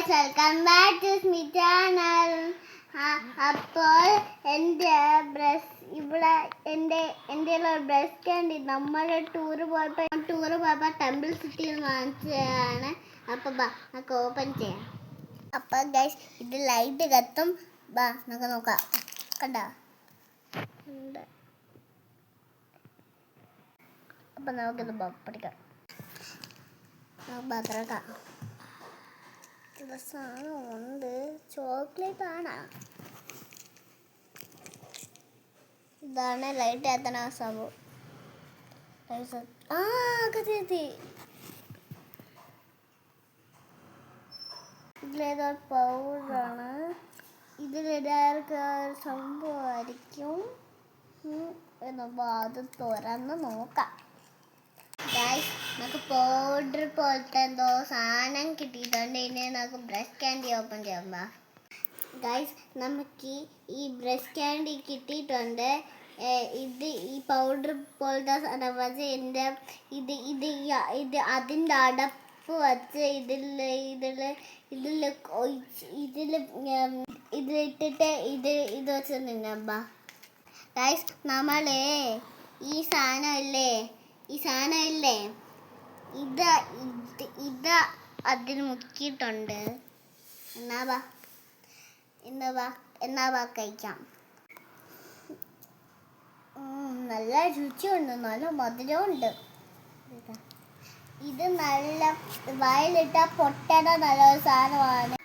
Guys, welcome back to സ്മി channel. അപ്പോൾ എൻ്റെ ബ്രസ്റ്റ് ക്യാൻഡി നമ്മൾ ടൂറ് പോയപ്പോൾ ടെമ്പിൾ സിറ്റിയിൽ വാങ്ങിച്ചതാണ്. അപ്പോൾ നമുക്ക് ഓപ്പൺ ചെയ്യാം. അപ്പോൾ ഗൈസ്, ഇത് ലൈറ്റ് കത്തും. നമുക്ക് നോക്കാം. കണ്ടോ? അപ്പം നമുക്കിത് പഠിക്കാം. ഭദ്രക്കാം സാധനം ഉണ്ട്. ചോക്ലേറ്റ് ആണ്. ഇതാണ് ലൈറ്റ് എത്തണ സംഭവം. ഇതിലേതോ പൗഡറാണ്. ഇതിലിടാർക്ക് സംഭവമായിരിക്കും. അത് തുറന്ന് നോക്കാം. ഗൈസ്, നമുക്ക് പൗഡർ പോലത്തെ എന്തോ സാധനം കിട്ടിയിട്ടുണ്ട്. ഇനി നമുക്ക് ബ്രസ്റ്റ് ക്യാൻഡി ഓപ്പൺ ചെയ്യാം. ഗൈസ്, നമുക്ക് ഈ ബ്രസ്റ്റ് ക്യാൻഡി കിട്ടിയിട്ടുണ്ട്. ഈ പൗഡർ പോലത്തെ സാധനം വെച്ച് ഇത് അതിൻ്റെ അടപ്പ് വെച്ച് ഇതിലിട്ടിട്ട് ഇത് വെച്ച് നിന്നബ്ബ. ഗൈസ്, നമ്മളെ ഈ സാധനം ഇല്ലേ ഇത് അതിൽ മുക്കിയിട്ടുണ്ട്. എന്നാ കഴിക്കാം. നല്ല രുചിയുണ്ട്, നല്ല മധുരമുണ്ട്. ഇത് നല്ല വായിലിട്ട പൊട്ടണ നല്ലൊരു സാധനമാണ്.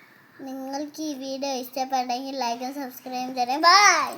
നിങ്ങൾക്ക് ഈ വീഡിയോ ഇഷ്ടപ്പെട്ടെങ്കിൽ ലൈക്കും സബ്സ്ക്രൈബും തരാം. ബൈ.